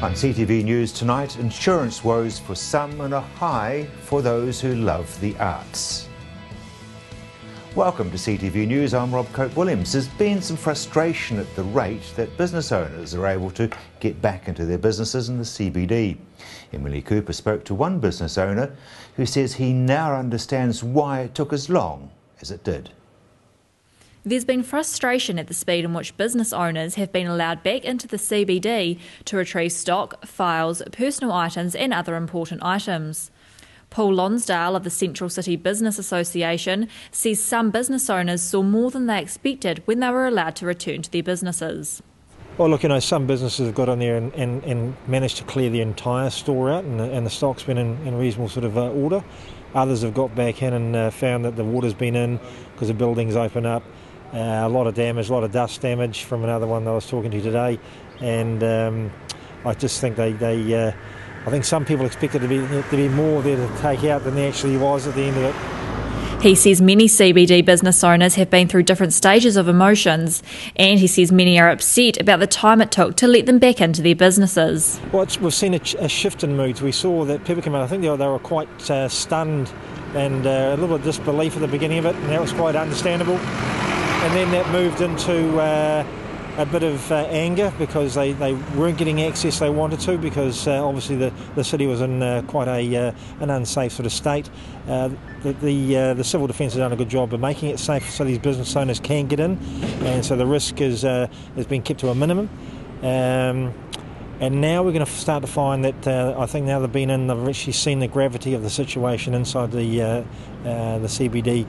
On CTV News tonight, insurance woes for some and a high for those who love the arts. Welcome to CTV News, I'm Rob Cope-Williams. There's been some frustration at the rate that business owners are able to get back into their businesses in the CBD. Emily Cooper spoke to one business owner who says he now understands why it took as long as it did. There's been frustration at the speed in which business owners have been allowed back into the CBD to retrieve stock, files, personal items and other important items. Paul Lonsdale of the Central City Business Association says some business owners saw more than they expected when they were allowed to return to their businesses. Well, look, some businesses have got in there and managed to clear the entire store out, and the stock's been in reasonable sort of order. Others have got back in and found that the water's been in because the buildings open up. A lot of damage, a lot of dust damage from another one that I was talking to today, and I just think I think some people expected to be more there to take out than there actually was at the end of it. He says many CBD business owners have been through different stages of emotions, and he says many are upset about the time it took to let them back into their businesses. Well, we've seen a shift in moods. We saw that people come out, I think they were quite stunned and a little bit of disbelief at the beginning of it, and that was quite understandable. And then that moved into a bit of anger because they weren't getting access they wanted to, because obviously the city was in quite an unsafe sort of state. The Civil Defence has done a good job of making it safe so these business owners can get in, and so the risk has been kept to a minimum. And now we're going to start to find that I think now they've been in, they've actually seen the gravity of the situation inside the CBD.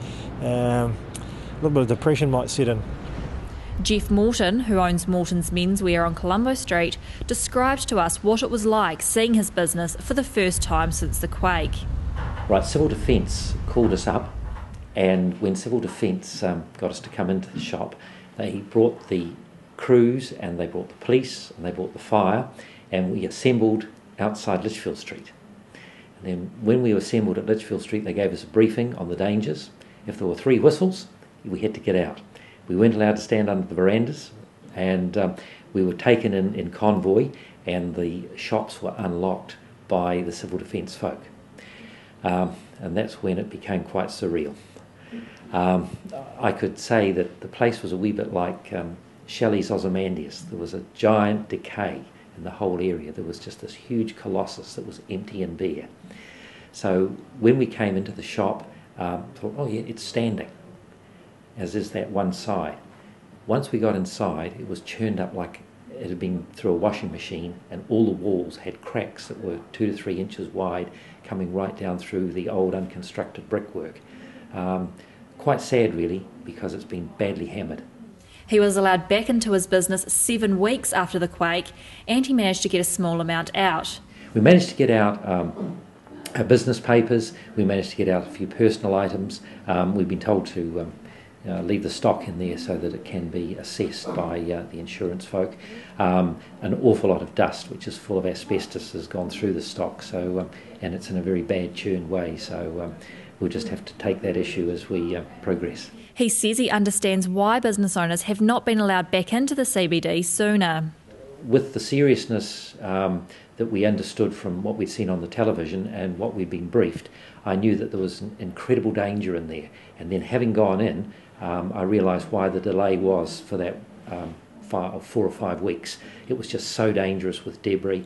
A little bit of depression might set in. Jeff Morton, who owns Morton's Menswear on Colombo Street, described to us what it was like seeing his business for the first time since the quake. Right, Civil Defence called us up, and when Civil Defence got us to come into the shop, they brought the crews and they brought the police and they brought the fire, and we assembled outside Litchfield Street. And then when we were assembled at Litchfield Street, they gave us a briefing on the dangers. If there were 3 whistles, we had to get out. We weren't allowed to stand under the verandas, and we were taken in convoy, and the shops were unlocked by the Civil Defence folk. And that's when it became quite surreal. I could say that the place was a wee bit like Shelley's Ozymandias. There was a giant decay in the whole area. There was just this huge colossus that was empty and bare. So when we came into the shop, thought, oh yeah, it's standing, as is that one side. Once we got inside, it was churned up like it had been through a washing machine, and all the walls had cracks that were 2 to 3 inches wide, coming right down through the old unconstructed brickwork. Quite sad really, because it's been badly hammered. He was allowed back into his business 7 weeks after the quake, and he managed to get a small amount out. We managed to get out our business papers, we managed to get out a few personal items. We've been told to leave the stock in there so that it can be assessed by the insurance folk. An awful lot of dust, which is full of asbestos, has gone through the stock, so and it's in a very bad churn way, so we'll just have to take that issue as we progress. He says he understands why business owners have not been allowed back into the CBD sooner. With the seriousness that we understood from what we'd seen on the television and what we'd been briefed, I knew that there was an incredible danger in there, and then having gone in, I realised why the delay was for that 4 or 5 weeks. It was just so dangerous with debris,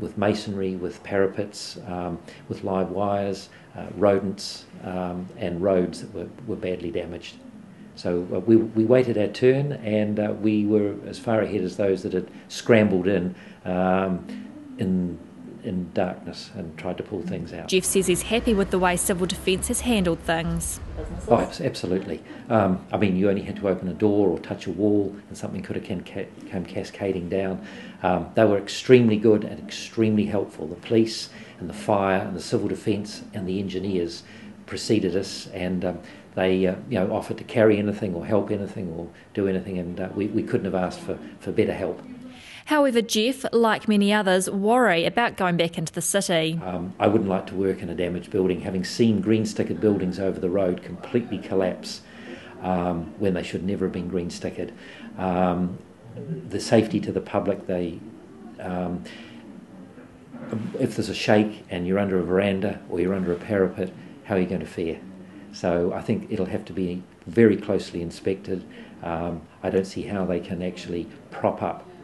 with masonry, with parapets, with live wires, rodents, and roads that were badly damaged. So we waited our turn, and we were as far ahead as those that had scrambled in darkness and tried to pull things out. Jeff says he's happy with the way Civil Defence has handled things. Oh, absolutely. I mean, you only had to open a door or touch a wall and something could have come cascading down. They were extremely good and extremely helpful. The police and the fire and the Civil Defence and the engineers preceded us, and they offered to carry anything or help anything or do anything, and we couldn't have asked for better help. However, Jeff, like many others, worry about going back into the city. I wouldn't like to work in a damaged building, having seen green-stickered buildings over the road completely collapse when they should never have been green-stickered. The safety to the public, if there's a shake and you're under a veranda or you're under a parapet, how are you going to fare? So I think it'll have to be very closely inspected. I don't see how they can actually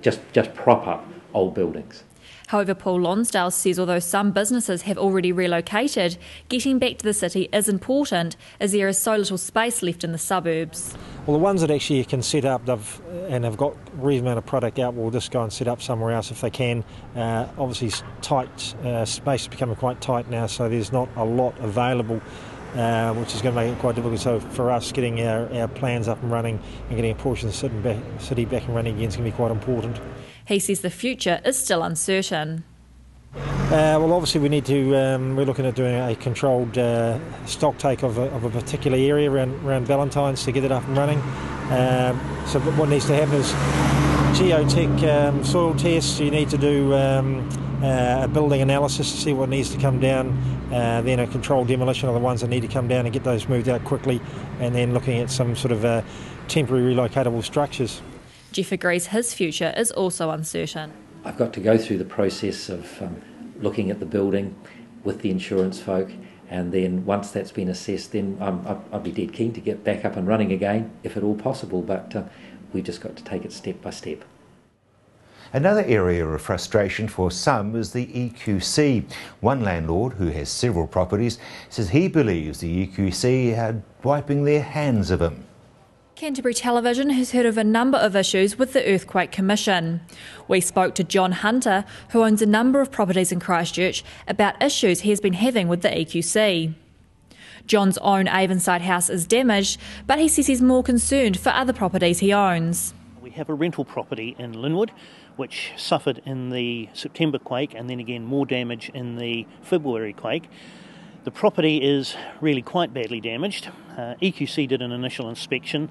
just prop up old buildings. However, Paul Lonsdale says although some businesses have already relocated, getting back to the city is important as there is so little space left in the suburbs. Well, the ones that actually can set up and have got a reasonable amount of product out will just go and set up somewhere else if they can. Obviously, space is becoming quite tight now, so there's not a lot available, which is going to make it quite difficult. So for us, getting our plans up and running and getting a portion of the city back and running again is going to be quite important. He says the future is still uncertain. Well, obviously we're looking at doing a controlled stock take of a particular area around Valentine's to get it up and running. So what needs to happen is geotech soil tests. You need to do a building analysis to see what needs to come down, then a controlled demolition of the ones that need to come down and get those moved out quickly, and then looking at some sort of temporary relocatable structures. Jeff agrees his future is also uncertain. I've got to go through the process of looking at the building with the insurance folk, and then once that's been assessed, then I'd be dead keen to get back up and running again if at all possible, but we've just got to take it step by step. Another area of frustration for some is the EQC. One landlord who has several properties says he believes the EQC are wiping their hands of him. Canterbury Television has heard of a number of issues with the Earthquake Commission. We spoke to John Hunter, who owns a number of properties in Christchurch, about issues he has been having with the EQC. John's own Avonside house is damaged, but he says he's more concerned for other properties he owns. We have a rental property in Linwood, which suffered in the September quake and then again more damage in the February quake. The property is really quite badly damaged. EQC did an initial inspection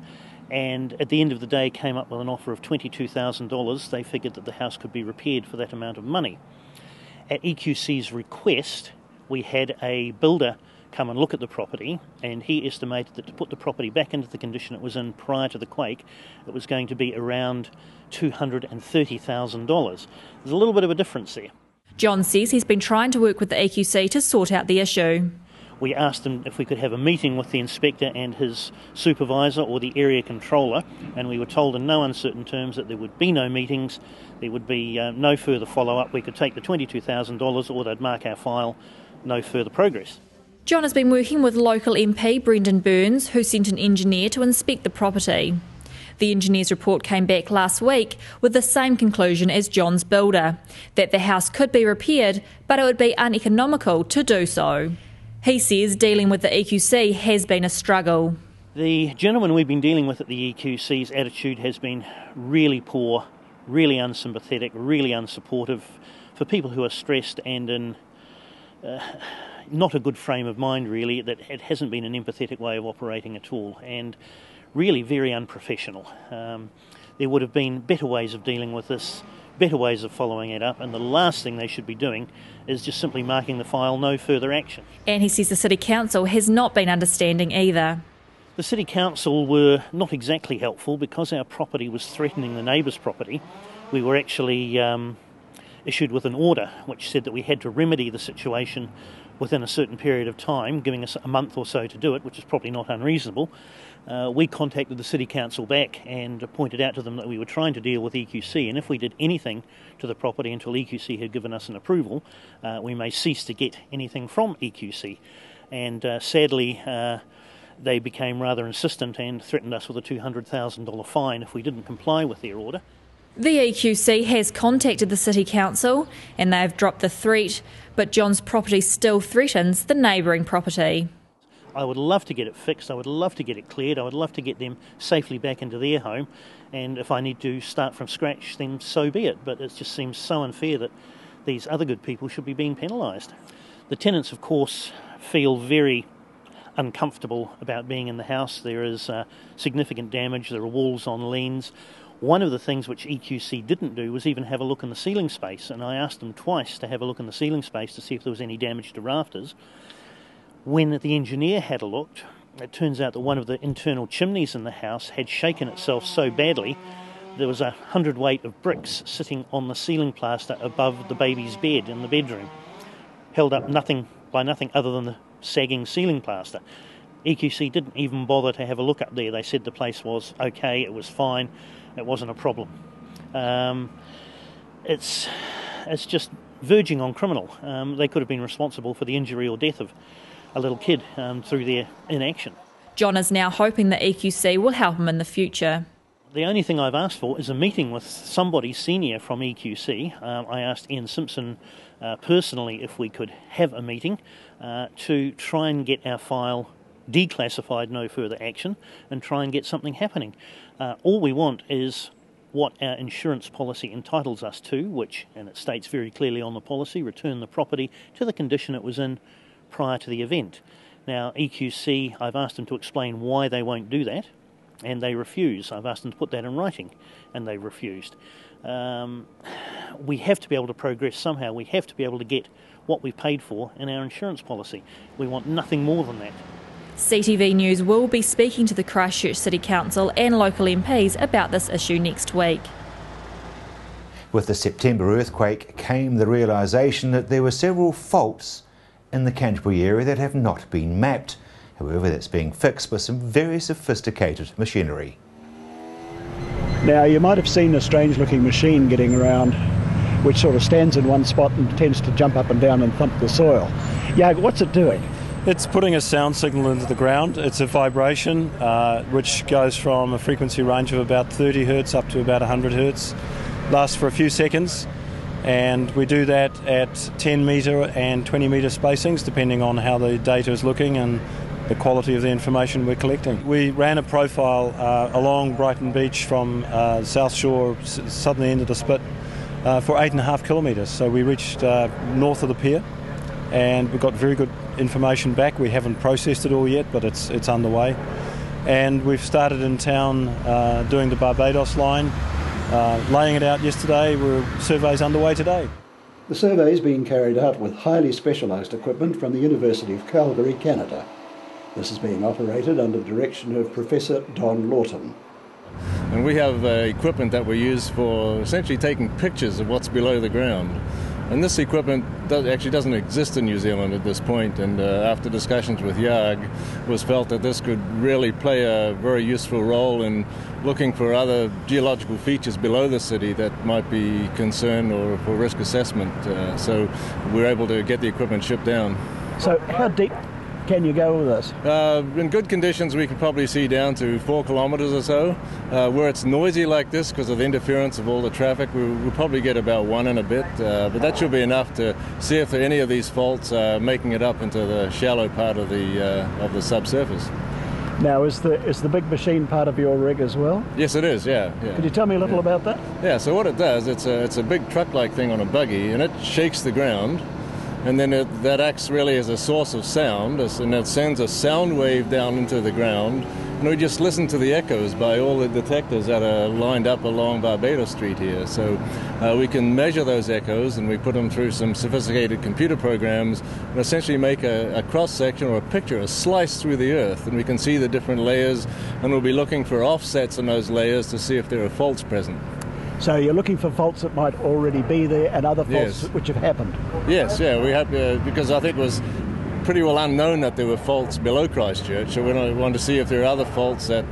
and at the end of the day came up with an offer of $22,000. They figured that the house could be repaired for that amount of money. At EQC's request, we had a builder come and look at the property, and he estimated that to put the property back into the condition it was in prior to the quake, it was going to be around $230,000. There's a little bit of a difference there. John says he's been trying to work with the EQC to sort out the issue. We asked him if we could have a meeting with the inspector and his supervisor or the area controller, and we were told in no uncertain terms that there would be no meetings, there would be no further follow-up. We could take the $22,000 or they'd mark our file, no further progress. John has been working with local MP Brendan Burns, who sent an engineer to inspect the property. The engineer's report came back last week with the same conclusion as John's builder, that the house could be repaired, but it would be uneconomical to do so. He says dealing with the EQC has been a struggle. The gentleman we've been dealing with at the EQC's attitude has been really poor, really unsympathetic, really unsupportive for people who are stressed and in not a good frame of mind, really. That it hasn't been an empathetic way of operating at all, and really very unprofessional. There would have been better ways of dealing with this, better ways of following it up, and the last thing they should be doing is just simply marking the file no further action. And he says the City Council has not been understanding either. The City Council were not exactly helpful because our property was threatening the neighbour's property. We were actually issued with an order which said that we had to remedy the situation within a certain period of time, giving us a month or so to do it, which is probably not unreasonable. We contacted the City Council back and pointed out to them that we were trying to deal with EQC, and if we did anything to the property until EQC had given us an approval, we may cease to get anything from EQC. And sadly, they became rather insistent and threatened us with a $200,000 fine if we didn't comply with their order. The EQC has contacted the City Council and they have dropped the threat, but John's property still threatens the neighbouring property. I would love to get it fixed, I would love to get it cleared, I would love to get them safely back into their home, and if I need to start from scratch, then so be it. But it just seems so unfair that these other good people should be being penalised. The tenants, of course, feel very uncomfortable about being in the house. There is significant damage, there are walls on leans. One of the things which EQC didn't do was even have a look in the ceiling space, and I asked them twice to have a look in the ceiling space to see if there was any damage to rafters. When the engineer had a look, it turns out that one of the internal chimneys in the house had shaken itself so badly there was 100 weight of bricks sitting on the ceiling plaster above the baby's bed in the bedroom, held up by nothing other than the sagging ceiling plaster. EQC didn't even bother to have a look up there. They said the place was okay, it was fine, it wasn't a problem. It's just verging on criminal. They could have been responsible for the injury or death of a little kid through their inaction. John is now hoping that EQC will help him in the future. The only thing I've asked for is a meeting with somebody senior from EQC. I asked Ian Simpson personally if we could have a meeting to try and get our file declassified, no further action, and try and get something happening. All we want is what our insurance policy entitles us to, which, and it states very clearly on the policy, return the property to the condition it was in prior to the event. Now, EQC, I've asked them to explain why they won't do that, and they refuse. I've asked them to put that in writing, and they refused. We have to be able to progress somehow. We have to be able to get what we paid for in our insurance policy. We want nothing more than that. CTV News will be speaking to the Christchurch City Council and local MPs about this issue next week. With the September earthquake came the realisation that there were several faults in the Canterbury area that have not been mapped. However, that's being fixed with some very sophisticated machinery. Now, you might have seen a strange looking machine getting around which sort of stands in one spot and tends to jump up and down and thump the soil. Yeah, what's it doing? It's putting a sound signal into the ground. It's a vibration which goes from a frequency range of about 30 hertz up to about 100 hertz. Lasts for a few seconds, and we do that at 10 metre and 20 metre spacings depending on how the data is looking and the quality of the information we're collecting. We ran a profile along Brighton Beach from South Shore, southern end of the spit, for 8.5 kilometres. So we reached north of the pier, and we got very good information back. We haven't processed it all yet, but it's underway. And we've started in town doing the Barbados line, laying it out yesterday. Survey's underway today. The survey is being carried out with highly specialised equipment from the University of Calgary, Canada. This is being operated under the direction of Professor Don Lawton. And we have equipment that we use for essentially taking pictures of what's below the ground. And this equipment actually doesn't exist in New Zealand at this point, and after discussions with YAG, it was felt that this could really play a very useful role in looking for other geological features below the city that might be concern or for risk assessment. So we're able to get the equipment shipped down. So how deep can you go with this? In good conditions we can probably see down to 4 kilometres or so. Where it's noisy like this because of the interference of all the traffic, we'll probably get about 1 and a bit, but that should be enough to see if any of these faults are making it up into the shallow part of the subsurface. Now, is the big machine part of your rig as well? Yes, it is, yeah. Could you tell me a little about that? Yeah, so what it does, it's a big truck-like thing on a buggy, and it shakes the ground. And then that acts really as a source of sound, and it sends a sound wave down into the ground. And we just listen to the echoes by all the detectors that are lined up along Barbados Street here. So we can measure those echoes, and we put them through some sophisticated computer programs and essentially make a cross-section or a picture, a slice through the earth. And we can see the different layers, and we'll be looking for offsets in those layers to see if there are faults present. So you're looking for faults that might already be there and other faults which have happened? Yes, yeah, we have, because I think it was pretty well unknown that there were faults below Christchurch, so we want to see if there are other faults that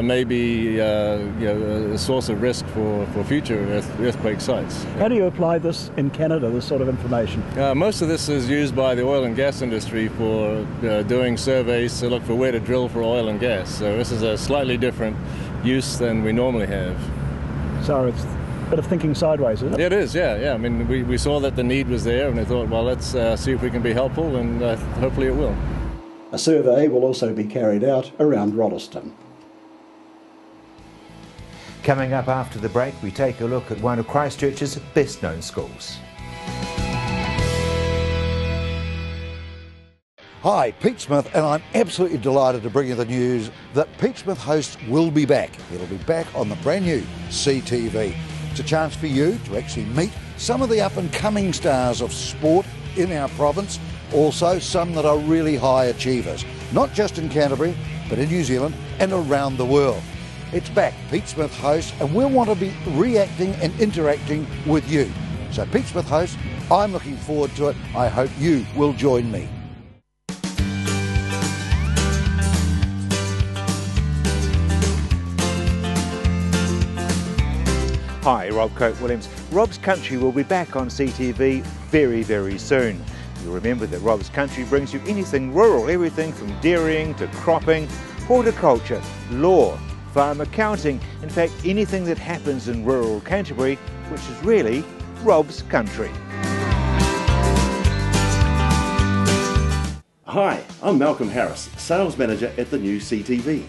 may be a source of risk for future earthquake sites. How do you apply this in Canada, this sort of information? Most of this is used by the oil and gas industry for doing surveys to look for where to drill for oil and gas, so this is a slightly different use than we normally have. So it's a bit of thinking sideways, isn't it? It is, yeah. I mean, we saw that the need was there, and we thought, well, let's see if we can be helpful, and hopefully it will. A survey will also be carried out around Roddeston. Coming up after the break, we take a look at one of Christchurch's best-known schools. Hi, Pete Smith, and I'm absolutely delighted to bring you the news that Pete Smith Hosts will be back. It'll be back on the brand new CTV. It's a chance for you to actually meet some of the up-and-coming stars of sport in our province, also some that are really high achievers, not just in Canterbury, but in New Zealand and around the world. It's back. Pete Smith hosts, and we'll want to be reacting and interacting with you. So Pete Smith hosts, I'm looking forward to it. I hope you will join me. Hi, Rob Cope-Williams. Rob's Country will be back on CTV very, very soon. You'll remember that Rob's Country brings you anything rural, everything from dairying to cropping, horticulture, law, farm accounting, in fact anything that happens in rural Canterbury, which is really Rob's Country. Hi, I'm Malcolm Harris, Sales Manager at the new CTV.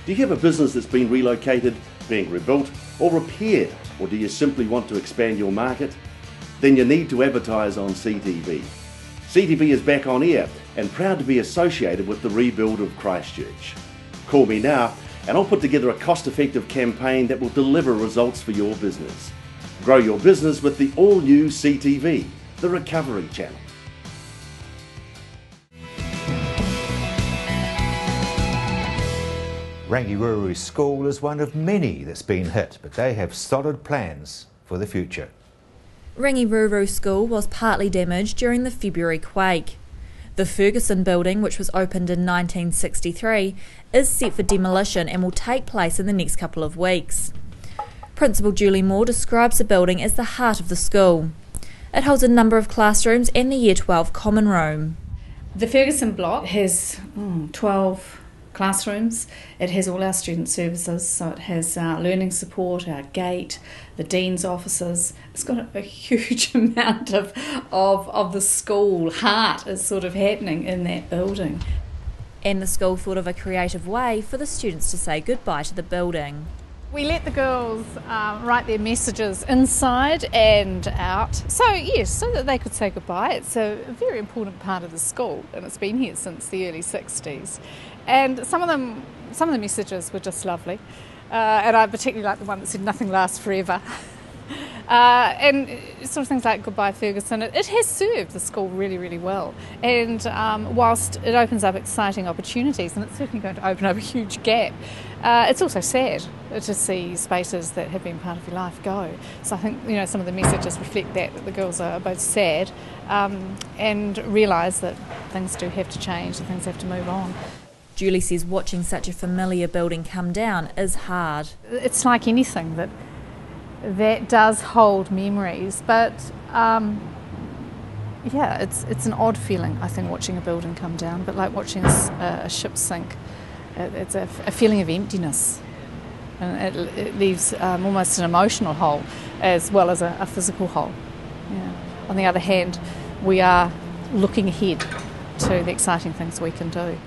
Do you have a business that's been relocated, being rebuilt or repaired, or do you simply want to expand your market? Then you need to advertise on CTV. CTV is back on air and proud to be associated with the rebuild of Christchurch. Call me now and I'll put together a cost-effective campaign that will deliver results for your business. Grow your business with the all-new CTV, the Recovery Channel. Rangiruru School is one of many that's been hit, but they have solid plans for the future. Rangiruru School was partly damaged during the February quake. The Ferguson building, which was opened in 1963, is set for demolition and will take place in the next couple of weeks. Principal Julie Moore describes the building as the heart of the school. It holds a number of classrooms and the Year 12 common room. The Ferguson block has 12 classrooms. It has all our student services, so it has learning support, our gate, the dean's offices. It's got a huge amount of the school heart is sort of happening in that building. And the school thought of a creative way for the students to say goodbye to the building. We let the girls write their messages inside and out, so that they could say goodbye. It's a very important part of the school, and it's been here since the early 60s. And some of the messages were just lovely, and I particularly like the one that said "Nothing lasts forever." And sort of things like "Goodbye Ferguson." It has served the school really, really well. And whilst it opens up exciting opportunities, and it's certainly going to open up a huge gap, it's also sad to see spaces that have been part of your life go. So I think some of the messages reflect that the girls are both sad and realise that things do have to change and things have to move on. Julie says watching such a familiar building come down is hard. It's like anything that does hold memories, but it's an odd feeling, I think, watching a building come down, but like watching a ship sink. It's a feeling of emptiness, and it leaves almost an emotional hole as well as a physical hole. Yeah. On the other hand, we are looking ahead to the exciting things we can do.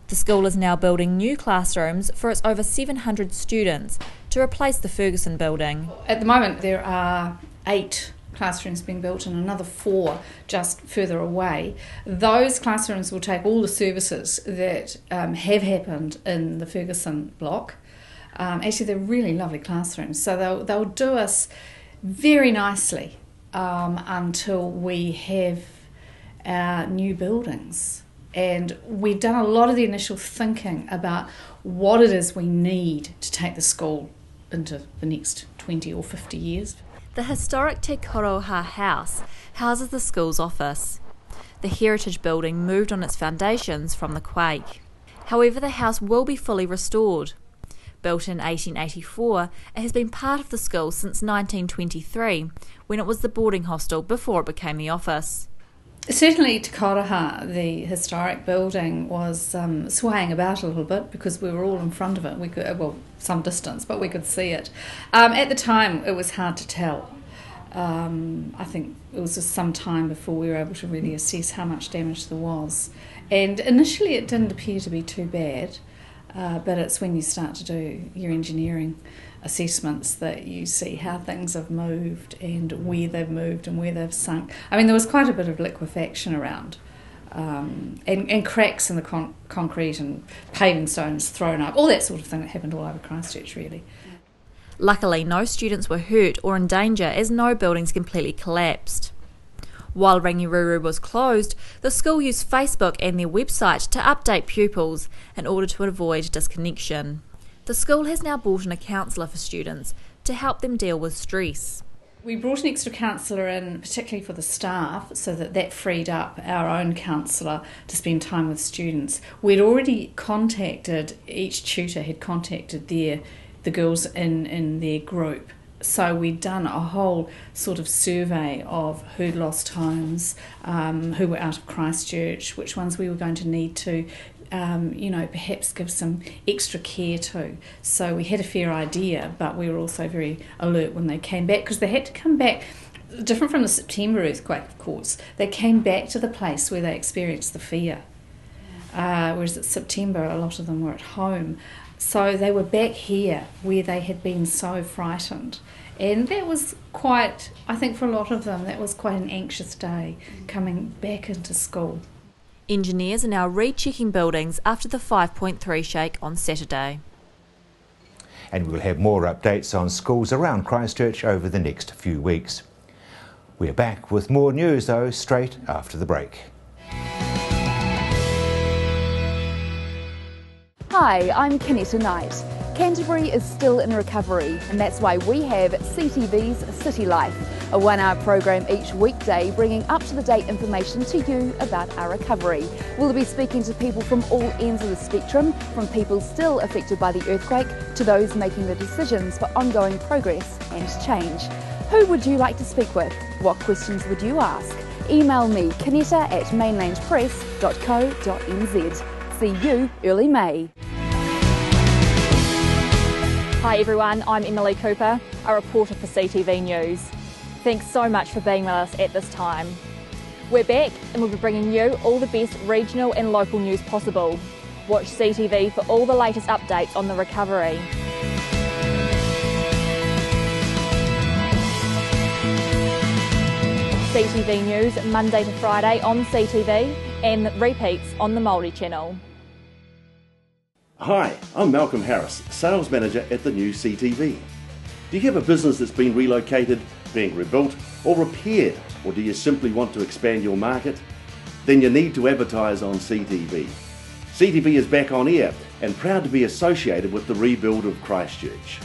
The school is now building new classrooms for its over 700 students to replace the Ferguson building. At the moment there are 8 classrooms being built and another 4 just further away. Those classrooms will take all the services that have happened in the Ferguson block. Actually, they're really lovely classrooms, so they'll do us very nicely until we have our new buildings. And we've done a lot of the initial thinking about what it is we need to take the school into the next 20 or 50 years. The historic Te Koroha house houses the school's office. The heritage building moved on its foundations from the quake. However, the house will be fully restored. Built in 1884, it has been part of the school since 1923, when it was the boarding hostel before it became the office. Certainly Te Koroha, the historic building, was swaying about a little bit because we were all in front of it. We could, some distance, but we could see it. At the time, it was hard to tell. I think it was just some time before we were able to really assess how much damage there was. And initially, it didn't appear to be too bad, but it's when you start to do your engineering assessments that you see how things have moved and where they've moved and where they've sunk. I mean, there was quite a bit of liquefaction around and cracks in the concrete and paving stones thrown up, all that sort of thing that happened all over Christchurch, really. Luckily, no students were hurt or in danger as no buildings completely collapsed. While Rangiruru was closed, the school used Facebook and their website to update pupils in order to avoid disconnection. The school has now brought in a counsellor for students to help them deal with stress. We brought an extra counsellor in, particularly for the staff, so that freed up our own counsellor to spend time with students. We'd already contacted, each tutor had contacted the girls in their group. So we'd done a whole sort of survey of who'd lost homes, who were out of Christchurch, which ones we were going to need to perhaps give some extra care to. So we had a fair idea, but we were also very alert when they came back, because they had to come back, different from the September earthquake, of course. They came back to the place where they experienced the fear. Whereas at September, a lot of them were at home. So they were back here where they had been so frightened. And that was quite, I think for a lot of them, that was quite an anxious day, coming back into school. Engineers are now rechecking buildings after the 5.3 shake on Saturday. And we'll have more updates on schools around Christchurch over the next few weeks. We're back with more news though straight after the break. Hi, I'm Canetta Knight. Canterbury is still in recovery, and that's why we have CTV's City Life, a 1-hour program each weekday bringing up-to-the-date information to you about our recovery. We'll be speaking to people from all ends of the spectrum, from people still affected by the earthquake to those making the decisions for ongoing progress and change. Who would you like to speak with? What questions would you ask? Email me, canetta@mainlandpress.co.nz. See you early May. Hi everyone, I'm Emily Cooper, a reporter for CTV News. Thanks so much for being with us at this time. We're back and we'll be bringing you all the best regional and local news possible. Watch CTV for all the latest updates on the recovery. CTV News Monday to Friday on CTV and repeats on the Māori channel. Hi, I'm Malcolm Harris, Sales Manager at the new CTV. Do you have a business that's been relocated, being rebuilt or repaired, or do you simply want to expand your market? Then you need to advertise on CTV. CTV is back on air and proud to be associated with the rebuild of Christchurch.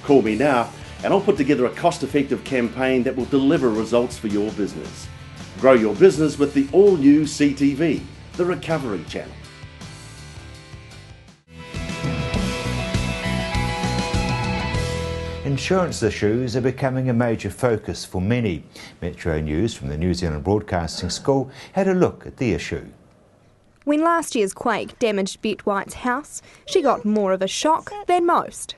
Call me now and I'll put together a cost-effective campaign that will deliver results for your business. Grow your business with the all-new CTV, the Recovery Channel. Insurance issues are becoming a major focus for many. Metro News from the New Zealand Broadcasting School had a look at the issue. When last year's quake damaged Bet White's house, she got more of a shock than most.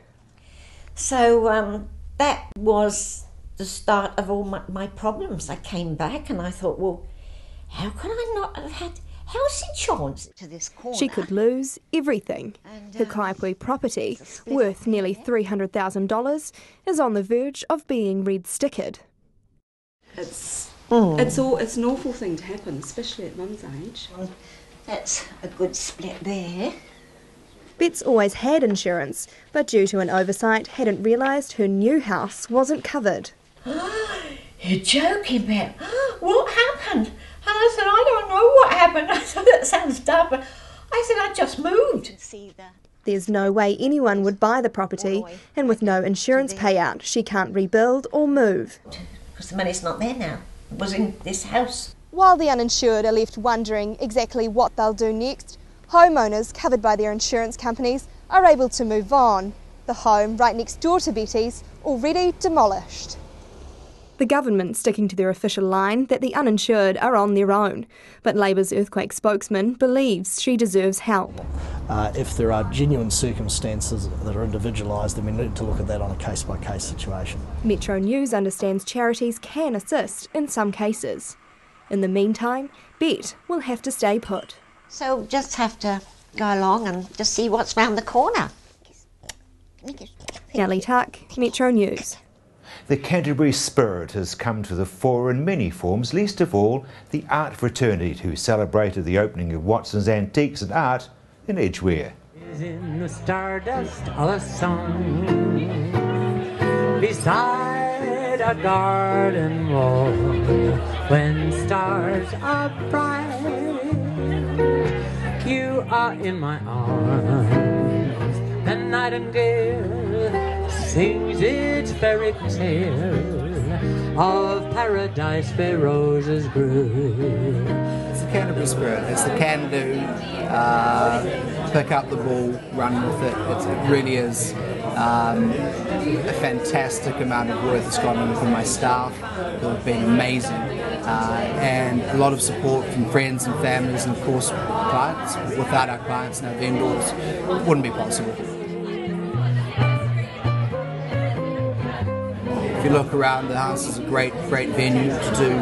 So that was the start of all my problems. I came back and I thought, well, how could I not have had house insurance to this corner? She could lose everything. Her Kaipui property, worth nearly $300,000, is on the verge of being red-stickered. It's an awful thing to happen, especially at Mum's age. That's a good split there. Bet's always had insurance, but due to an oversight hadn't realised her new house wasn't covered. You're joking, Matt. What happened? And I said, I don't know what happened. I said, that sounds dumb, but I said, I just moved. There's no way anyone would buy the property, and with no insurance payout, she can't rebuild or move. Because the money's not there now. It was in this house. While the uninsured are left wondering exactly what they'll do next, homeowners covered by their insurance companies are able to move on. The home right next door to Betty's already demolished. The government sticking to their official line that the uninsured are on their own, but Labour's earthquake spokesman believes she deserves help. If there are genuine circumstances that are individualised, then we need to look at that on a case-by-case situation. Metro News understands charities can assist in some cases. In the meantime, Bet will have to stay put. So just have to go along and just see what's round the corner. Nellie Tuck, Metro News. The Canterbury spirit has come to the fore in many forms, least of all the art fraternity who celebrated the opening of Watson's Antiques and Art in Edgware. In the stardust of a song, beside a garden wall, when stars are bright, you are in my arms, and nightingale sings its fairy tale of paradise where roses grew. It's the Canterbury spirit. It's the can-do, pick up the ball, run with it. It really is a fantastic amount of work that's gone in from my staff, who have been amazing, and a lot of support from friends and families, and of course clients. Without our clients and our vendors, it wouldn't be possible. If you look around, the house is a great venue to do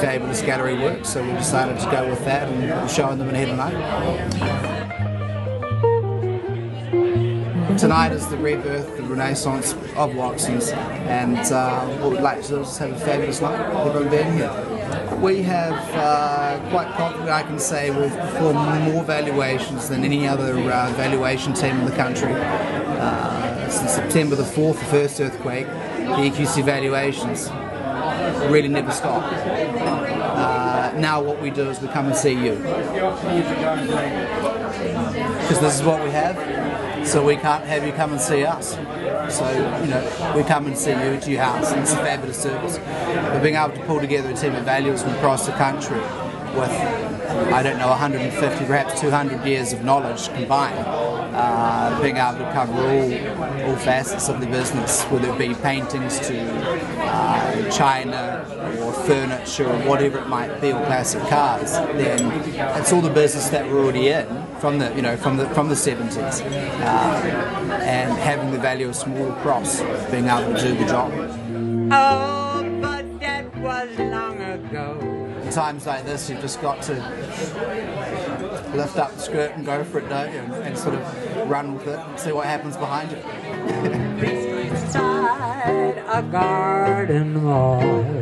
fabulous gallery work, so we decided to go with that, and we're showing them in here tonight. Tonight is the rebirth, the renaissance of Watson's, and what we'd like to do is have a fabulous night, everyone being here. We have, quite confident I can say, we've performed more valuations than any other valuation team in the country. Since September the 4th, the first earthquake, the EQC valuations really never stop. Now what we do is we come and see you. Because this is what we have, so we can't have you come and see us. So, you know, we come and see you to your house, and it's a fabulous service. But being able to pull together a team of valuers from across the country with, I don't know, 150, perhaps 200 years of knowledge combined, being able to cover all facets of the business, whether it be paintings to china or furniture or whatever it might be, or classic cars, then it's all the business that we're already in from the, you know, from the 70s, and having the value of small across, being able to do the job. Oh, but that was long ago. In times like this, you've just got to lift up the skirt and go for it, don't you? And sort of run with it and see what happens behind you. Inside a garden wall.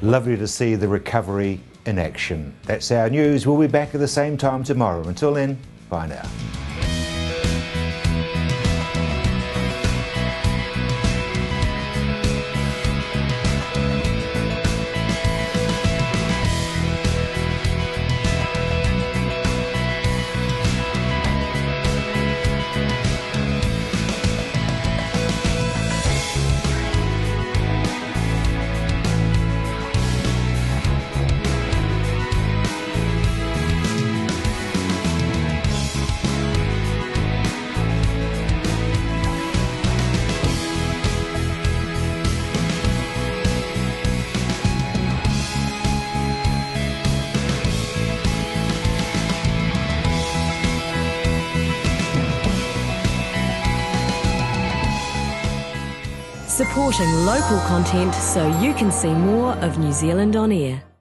Lovely to see the recovery in action. That's our news. We'll be back at the same time tomorrow. Until then, bye now. Supporting local content so you can see more of New Zealand on air.